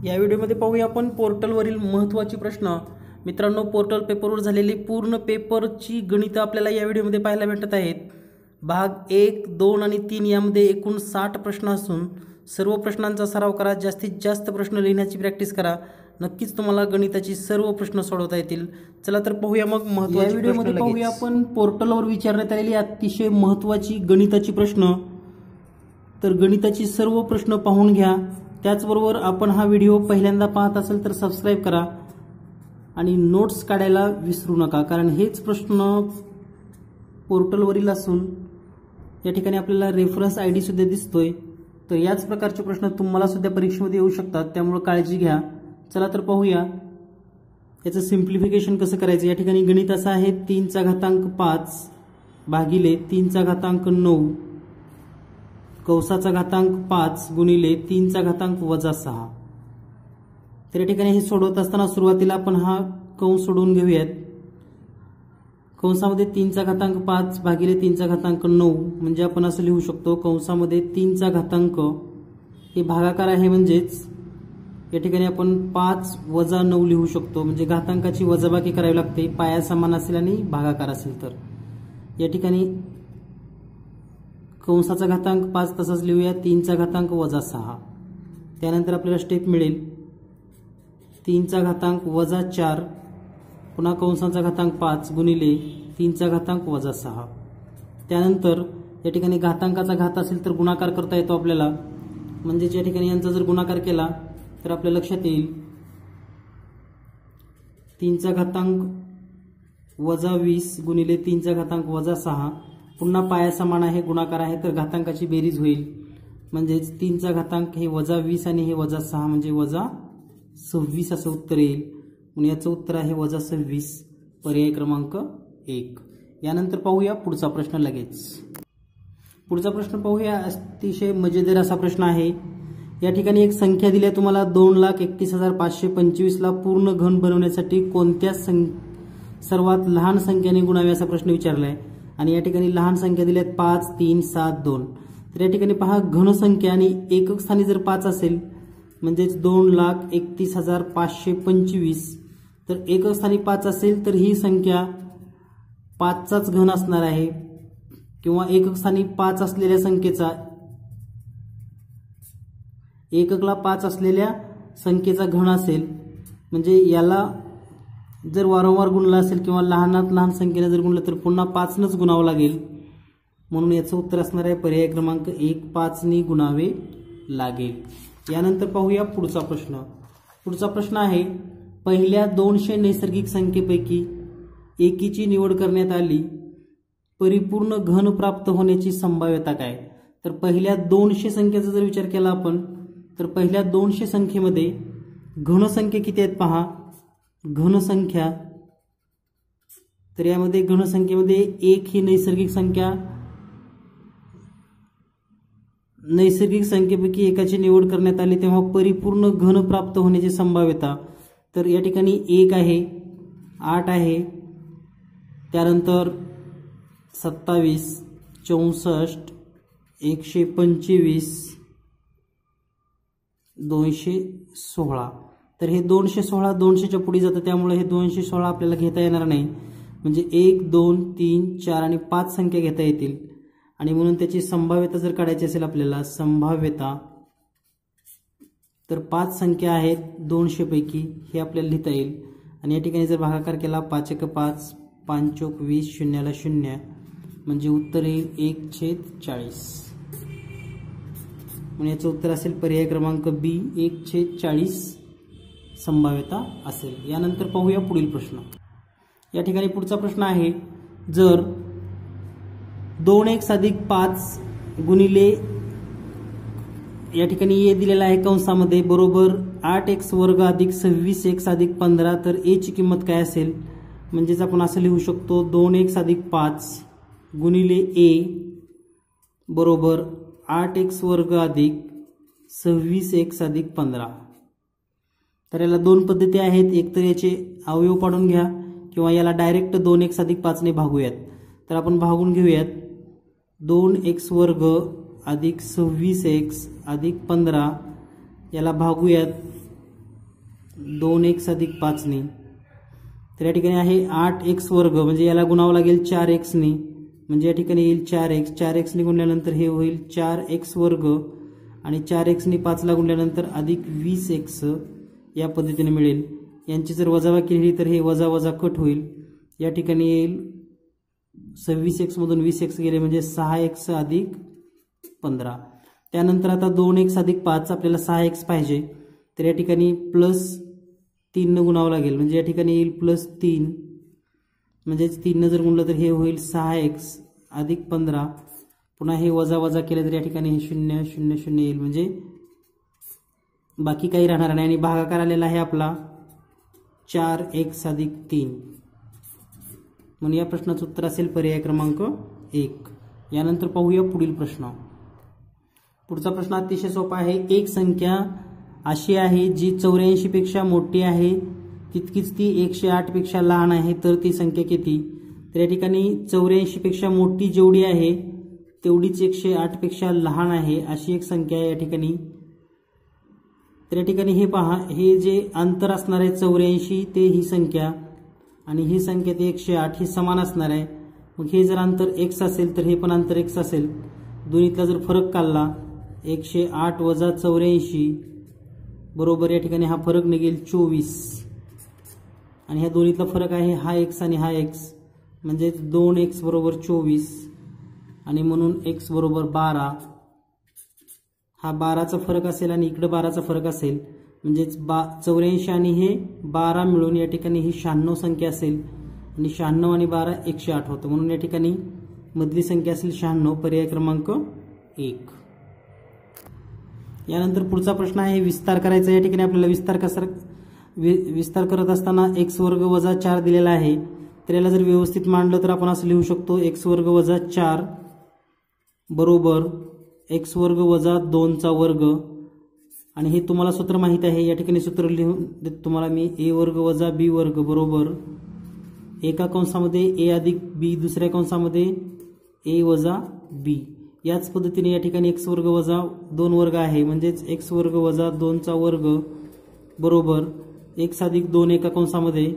या व्हिडिओमध्ये पाहूया आपण पोर्टलवरील महत्त्वाचे प्रश्न। मित्रांनो, पोर्टल पेपरवर झालेली पूर्ण पेपरची गणितं आपल्याला या व्हिडिओमध्ये पाहायला भेटत आहेत। भाग 1, 2 आणि 3 यामध्ये एकूण 60 प्रश्न असून सर्व प्रश्नांचा सराव करा, जास्तीत जास्त प्रश्न लिहिण्याची प्रॅक्टिस करा। नक्कीच तुम्हाला गणिताची सर्व प्रश्न सोडवता येतील। चला तर पाहूया मग महत्त्वाचे व्हिडिओमध्ये पाहूया आपण पोर्टलवर विचारण्यात आलेली अतिशय महत्त्वाची गणिताची प्रश्न। तर गणिताची सर्व प्रश्न पाहून घ्या। त्याचबरोबर आपण हा व्हिडिओ पहिल्यांदा पाहत असेल तर सबस्क्राइब करा आणि नोट्स काढायला विसरू नका, कारण हेच प्रश्न पोर्टलवरील असून या ठिकाणी आपल्याला रेफरन्स आयडी सुद्धा दिसतोय। तर याच प्रकारचे प्रश्न तुम्हाला सुद्धा परीक्षेमध्ये येऊ शकतात, त्यामुळे काळजी घ्या। चला तर पाहूया याचं सिंप्लिफिकेशन कसं करायचं। या ठिकाणी गणित असं आहे 3⁵ भागिले 3⁵ कंसाचा घातांक 5 गुणिले 3⁻⁻6। तर या ठिकाणी हे सोडवत असताना सुरुवातीला आपण हा कंस सोडवून घेऊयात। कंसामध्ये 3⁻5 भागिले 3⁻9 म्हणजे आपण असं लिहू शकतो, कंसामध्ये 3चा हे भागाकार आहे, म्हणजेच या ठिकाणी आपण 5 - 9 लिहू शकतो। म्हणजे घातांकाची वजाबाकी करावी लागते, पाया समान असेल आणि भागाकार असेल तर। या ठिकाणी कंसाचा घातांक 5 तसाच लिहूया, 3⁻6। त्यानंतर आपल्याला स्टेप मिळेल 3⁻4 पुन्हा कंसाचा घातांक 5 गुणिले 3⁻6। त्यानंतर या ठिकाणी घातांकाचा घात असेल तर गुणाकार करता येतो आपल्याला, म्हणजे या ठिकाणी यांचा जर गुणाकार केला तर आपल्या लक्षात येईल 3⁻20 गुणिले 3⁻6। पुन्हा पाया समान आहे, गुणाकार आहे, तर घातांकाची बेरीज होईल, म्हणजेच 3चा हे -20 आणि हे -6 म्हणजे -26 असं उत्तर येईल। म्हणून याचं उत्तर आहे -26, पर्याय क्रमांक 1। यानंतर पाहूया पुढचा प्रश्न लगेच। पुढचा प्रश्न पाहूया, अतिशय मजेदार असा प्रश्न आहे। या ठिकाणी एक संख्या दिली आहे तुम्हाला 2,31,525 ला पूर्ण घन बनवण्यासाठी कोणत्या सर्वात लहान संख्येने गुणावे असा प्रश्न विचारलाय। आणि या ठिकाणी लहान संख्या दिल्या आहेत 5, 3, 7, 2। तर या ठिकाणी पहा, घन संख्या आणि एकक स्थानी जर 5 असेल म्हणजेच 2,31,525, तर एकक स्थानी 5 असेल तर ही संख्या 5चाच घन असणार आहे, किंवा एकक स्थानी 5 असलेल्या संख्येचा एककला 5 असलेल्या संख्येचा घन असेल। म्हणजे याला जर वारंवार गुणला असेल किंवा लहानात लहान संख्येने जर गुणलं तर पुन्हा 5नच गुणावं लागेल, म्हणून याचं उत्तर असणार आहे पर्याय क्रमांक 1, 5नी गुणावे लागेल। यानंतर पाहूया पुढचा प्रश्न। पुढचा प्रश्न आहे, पहिल्या 200 नैसर्गिक संख्येपैकी एकीची निवड करण्यात आली, परिपूर्ण घन प्राप्त होण्याची संभाव्यता काय। तर पहिल्या 200 संख्येचा जर विचार केला आपण, तर पहिल्या 200 संख्येमध्ये घनसंख्या किती आहेत पहा, घनसंख्या। तर यामध्ये घनसंख्येमध्ये 1 ही नैसर्गिक संख्या, नैसर्गिक संख्येपैकी एकाची निवड करण्यात आली तेव्हा परिपूर्ण घन प्राप्त होण्याची संभाव्यता। तर या ठिकाणी 1 आहे, 8 आहे, त्यानंतर 27, 64, 125, 216। तर हे 216 200च्या पुढे जातं, त्यामुळे हे 216 आपल्याला घेता येणार नाही। म्हणजे 1, 2, 3, 4 आणि 5 संख्या घेता येतील, आणि म्हणून त्याची संभाव्यता जर काढायची असेल आपल्याला, संभाव्यता, तर 5 संख्या आहेत 200 पैकी, हे आपल्याला लिहिता येईल। आणि या ठिकाणी जर भागाकार केला 5×1=5, 5×20, 0 म्हणजे उत्तर येईल 1/40। म्हणजे याचं उत्तर असेल पर्याय क्रमांक बी, 1/40 संभाव्यता असेल। यानंतर पाहूया पुढील प्रश्न। या ठिकाणी पुढचा प्रश्न आहे, जर 2x + 5 गुणिले या ठिकाणी ए दिलेला आहे कंसामध्ये बरोबर 8x² + 26x + 15, तर ए ची किंमत काय असेल। म्हणजेच आपण असं लिहू शकतो 2x + 5 गुणिले ए बरोबर 8x² + 26x + 15। तर याला दोन पद्धती आहेत, एक तर याचे अवयव पाडून घ्या किंवा याला डायरेक्ट 2x + 5 ने भागूयात। तर आपण भागून घेऊयात, 2x² + 26x + 15 याला भागूयात 2x अधिक 5ने, तर या ठिकाणी आहे 8x वर्ग, म्हणजे याला गुणावं लागेल 4x ने, म्हणजे या ठिकाणी येईल 4x, 4x ने गुणल्यानंतर हे होईल 4x वर्ग आणि 4x ने 5 ला गुणल्यानंतर अधिक 20x या पद्धतीने मिळेल। यांची जर वजाबाकी केली तर हे वजा वजा कट होईल, या ठिकाणी येईल 26x मधून 20x गेले म्हणजे 6x अधिक 15। त्यानंतर आता 2x अधिक 5 आपल्याला 6x पाहिजे, तर या ठिकाणी +3 ने गुणावं लागेल, म्हणजे या ठिकाणी येईल +3, म्हणजे 3 ने जर गुणलं तर हे होईल 6x अधिक 15, पुन्हा हे वजा वजा केलं तर या ठिकाणी हे 0 0 0 येईल, म्हणजे बाकी काही राहणार नाही। आणि भागाकार आलेला आहे आपला 4x अधिक 3, म्हणून या प्रश्नाचं उत्तर असेल पर्याय क्रमांक 1। यानंतर पाहूया पुढील प्रश्न। पुढचा प्रश्न अतिशय सोपा आहे। एक संख्या अशी आहे जी 84 पेक्षा मोठी आहे, तितकीच ती 108 पेक्षा लहान आहे, तर ती संख्या किती? तर या ठिकाणी 84 पेक्षा मोठी जेवढी आहे तेवढीच 108 पेक्षा लहान आहे अशी एक संख्या आहे या ठिकाणी। तर या ठिकाणी हे पहा, हे जे अंतर असणार आहे 84 ते ही संख्या आणि ही संख्या ते 108 ही समान असणार आहे। मग हे जर अंतर x असेल तर हे पण अंतर x असेल, दोन्हीतला जर फरक काढला 108 वजा 84 बरोबर या ठिकाणी हा फरक निघेल 24, आणि ह्या दोन्हीतला फरक आहे हा x आणि हा x, म्हणजे 2x बरोबर 24 आणि म्हणून x बरोबर 12। हा 12चा फरक असेल आणि इकडे 12चा फरक असेल, म्हणजे 84 आणि हे 12 मिळून या ठिकाणी ही 96 संख्या असेल आणि 96 आणि 12 108 होतं, म्हणून या ठिकाणी मधली संख्या असेल 96, पर्याय क्रमांक 1। यानंतर पुढचा प्रश्न आहे विस्तार करायचा। या ठिकाणी आपल्याला विस्तार करत असताना x वर्ग वजा 4 दिलेला आहे, तर याला जर व्यवस्थित मांडलं तर आपण असं लिहू शकतो x वर्ग वजा 4 बरोबर x वर्ग वजा 2 चा वर्ग, आणि हे तुम्हाला सूत्र माहित आहे, या ठिकाणी सूत्र लिहून देतो तुम्हाला मी, a वर्ग वजा b वर्ग बरोबर एका कंसामध्ये a अधिक b, दुसऱ्या कंसामध्ये a वजा b। याच पद्धतीने या ठिकाणी x वर्ग वजा 2 वर्ग आहे, म्हणजेच x वर्ग वजा 2 चा वर्ग बरोबर x अधिक 2 एका कंसामध्ये,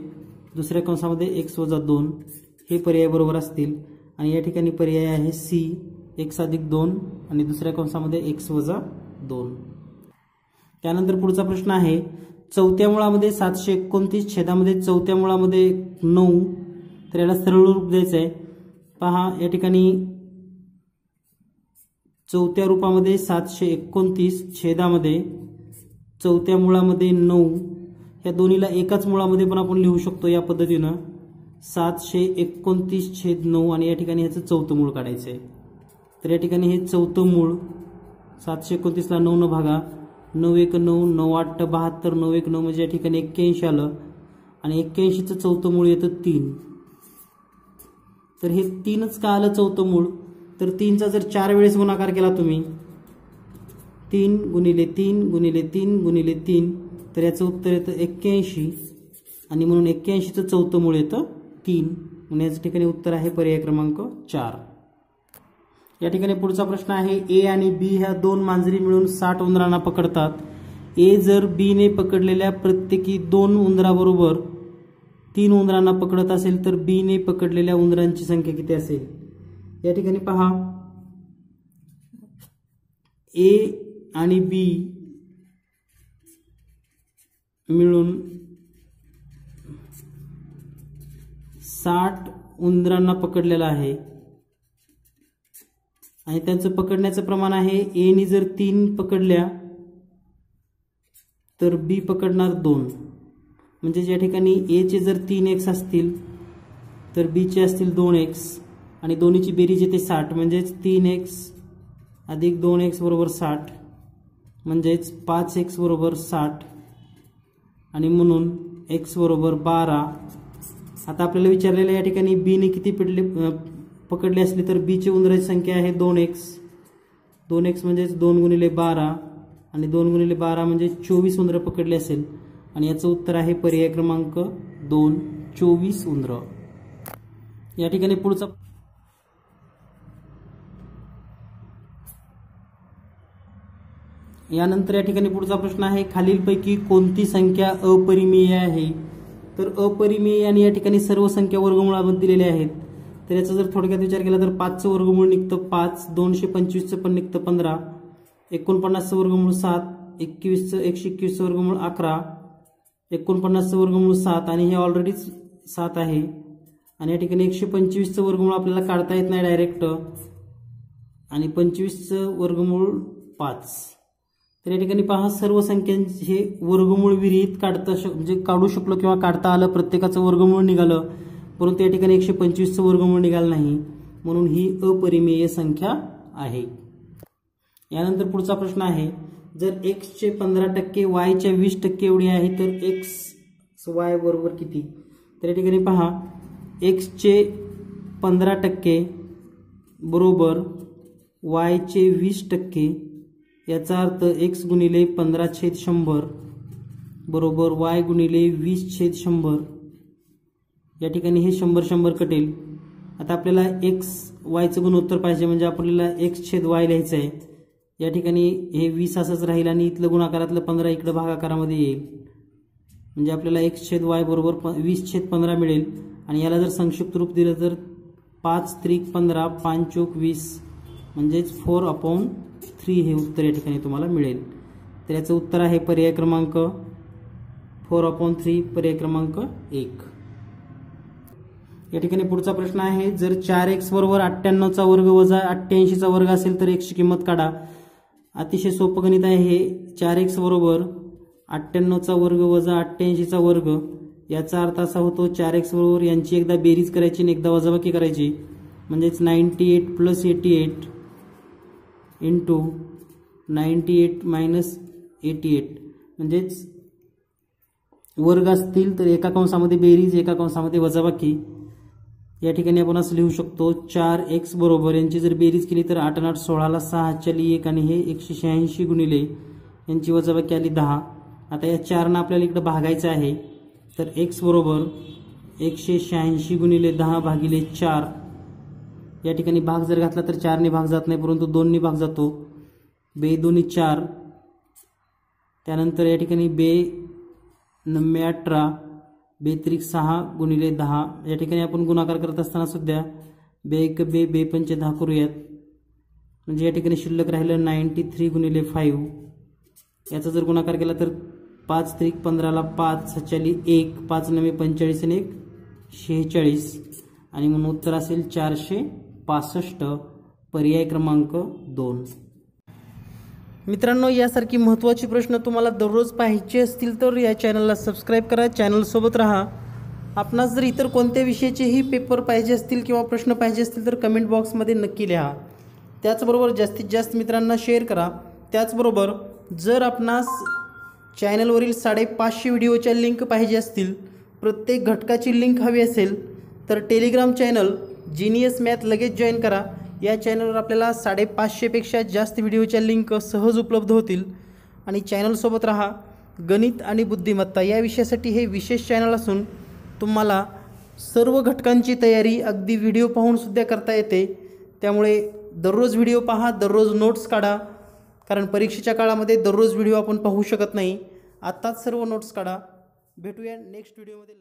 दुसऱ्या कंसामध्ये x वजा 2, हे पर्याय बरोबर असतील। आणि या ठिकाणी पर्याय आहे c, x अधिक 2 आणि दुसऱ्या कंसामध्ये x वजा 2। त्यानंतर पुढचा प्रश्न आहे चौथ्या मुळामध्ये 729 छेदामध्ये चौथ्या मुळामध्ये 9, तर याला सरळ रूप द्यायचं आहे। पहा या ठिकाणी चौथ्या रूपामध्ये 729 छेदामध्ये चौथ्या मुळामध्ये 9, या दोन्हीला एकाच मुळामध्ये पण आपण लिहू शकतो या पद्धतीनं 729/9, आणि या ठिकाणी ह्याचं चौथं मूळ काढायचं आहे। तर या ठिकाणी हे चौथं मूळ 729 ला 9 न भागा, 9 1 9, 9 8 72, 9 1 9 म्हणजे या ठिकाणी 81 आलं, आणि 81चं चौथं मूळ येतं 3। तर हे 3च का आलं चौथं मूळ? तर 3चा जर 4 वेळेस गुणाकार केला तुम्ही 3 गुणिले 3 गुणिले 3 गुणिले 3, तर याचं उत्तर येतं 81, आणि म्हणून 81चं चौथं मूळ येतं 3, म्हणून याच्या ठिकाणी उत्तर आहे पर्याय क्रमांक 4। या ठिकाणी पुढचा प्रश्न आहे ए आणि बी ह्या दोन मांजरी मिळून 60 उंदरांना पकडतात। ए जर बी ने पकडलेल्या प्रत्येकी 2 उंदराबरोबर 3 उंदरांना पकडत असेल तर बी ने पकडलेल्या उंदरांची संख्या किती असेल? या ठिकाणी पहा, ए आणि बी मिळून 60 उंदरांना पकडलेला आहे, आणि त्यांचं पकडण्याचं प्रमाण आहे ए नी जर 3 पकडल्या तर बी पकडणार 2, म्हणजे या ठिकाणी ए चे जर 3x असतील तर बी चे असतील 2x, आणि दोन्हीची बेरीज येते 60, म्हणजेच 3x अधिक 2x बरोबर 60, म्हणजेच 5x बरोबर 60, आणि म्हणून x बरोबर 12। आता आपल्याला विचारलेलं या ठिकाणी बी ने किती पकडले असले तर बी ची उंदराची संख्या आहे 2x, 2x म्हणजेच 2 गुणिले 12, आणि 2 गुणिले 12 म्हणजे 24 उंदरं पकडले असेल, आणि याचं उत्तर आहे पर्याय क्रमांक 2, 24 उंदरं। या ठिकाणी पुढचा यानंतर या ठिकाणी पुढचा प्रश्न आहे, खालीलपैकी कोणती संख्या अपरिमेय आहे? तर अपरिमेय आणि या ठिकाणी सर्व संख्या वर्गमूळामध्ये दिलेल्या आहेत. तर याचा जर थोडक्यात विचार केला तर 5चं वर्गमूळ निघतं 5, 225चं पण निघतं 15, 49चं वर्गमूळ 7, 121चं वर्गमूळ 11, 49चं वर्गमूळ 7 आणि हे ऑलरेडीच 7 आहे. आणि या ठिकाणी 125चं वर्गमूळ आपल्याला काढता येत नाही डायरेक्ट, आणि 25चं वर्गमूळ 5. तर या ठिकाणी पहा, सर्व संख्यांचे वर्गमूळ विरहित म्हणजे काढू शकलो किंवा काढता आलं, प्रत्येकाचं वर्गमूळ निघालं, परंतु या ठिकाणी 125चं वर्गमूळ निघालं नाही, म्हणून ही अपरिमेय संख्या आहे. यानंतर पुढचा प्रश्न आहे, जर x चे 15% y च्या 20% एवढी आहे तर x y बरोबर किती? तर या ठिकाणी पहा, x चे 15% बरोबर y चे 20%, याचा अर्थ x गुणिले 15/100 बरोबर y गुणिले 20/100. या ठिकाणी हे 100 कटेल. आता आपल्याला x yचं गुणोत्तर पाहिजे, म्हणजे आपल्याला x/y लिहायचं आहे. या ठिकाणी हे 20 असंच राहील आणि इथलं गुणाकारातलं 15 इकडे भागाकारामध्ये येईल, म्हणजे आपल्याला x/y बरोबर 20/15 मिळेल. आणि याला जर संक्षिप्त रूप दिलं तर 5×3=15, 5×4=20, म्हणजेच 4/3 हे उत्तर या ठिकाणी तुम्हाला मिळेल. तर याचं उत्तर आहे पर्याय क्रमांक 4/3, पर्याय क्रमांक 1. या ठिकाणी पुढचा प्रश्न आहे, जर 4x बरोबर 98चा वर्ग वजा 88चा वर्ग असेल तर x ची किंमत काढा. अतिशय सोपं गणित आहे हे. 4x बरोबर 98चा वर्ग वजा 88चा वर्ग, याचा अर्थ असा होतो 4x बरोबर यांची एकदा बेरीज करायची आणि एकदा वजाबाकी करायची, म्हणजेच 98 + 88 इंटू 98 - 88, म्हणजेच वर्ग असतील तर एका कंसामध्ये बेरीज, एका कंसामध्ये वजाबाकी. या ठिकाणी आपण असं लिहू शकतो, 4x बरोबर यांची जर बेरीज केली तर 8 8 16ला 6 चली 1 आणि हे 186 गुणिले यांची वजाबाकी आली 10. आता या 4 आपल्याला इकडे भागायचं आहे, तर x बरोबर 186 गुणिले 10 भागिले 4. या ठिकाणी भाग जर घातला तर 4 ने भाग जात नाही, परंतु 2 ने भाग जातो. 2 2 4. त्यानंतर या ठिकाणी 2 9 18, 2 3 6 गुणिले 10. या ठिकाणी आपण गुणाकार करत असताना सुद्धा 2 1 2 2 5 10 करूयात, म्हणजे या ठिकाणी शिल्लक राहिलं 93 गुणिले 5. याचा जर गुणाकार केला तर 5 3 15ला 5 चली 1, 5 9 45 आणि 1 46, आणि म्हणून उत्तर असेल 465, पर्याय क्रमांक 2. मित्रांनो, यासारखी महत्त्वाची प्रश्न तुम्हाला दररोज पाहायचे असतील तर या चॅनलला सबस्क्राईब करा, चॅनलसोबत राहा. आपणास जर इतर कोणत्या विषयाचेही पेपर पाहिजे असतील किंवा प्रश्न पाहिजे असतील तर कमेंट बॉक्समध्ये नक्की लिहा. त्याचबरोबर जास्तीत जास्त मित्रांना शेअर करा. त्याचबरोबर जर आपणास चॅनलवरील 550 व्हिडिओच्या लिंक पाहिजे असतील, प्रत्येक घटकाची लिंक हवी असेल तर टेलिग्राम चॅनल जीनियस मॅथ लगेच जॉईन करा. या चॅनलवर आपल्याला 550पेक्षा जास्त व्हिडिओच्या लिंक सहज उपलब्ध होतील. आणि चॅनलसोबत राहा. गणित आणि बुद्धिमत्ता या विषयासाठी हे विशेष चॅनल असून तुम्हाला सर्व घटकांची तयारी अगदी व्हिडिओ पाहूनसुद्धा करता येते. त्यामुळे दररोज व्हिडिओ पहा, दररोज नोट्स काढा, कारण परीक्षेच्या काळामध्ये दररोज व्हिडिओ आपण पाहू शकत नाही. आत्ताच सर्व नोट्स काढा. भेटूया नेक्स्ट व्हिडिओमध्ये.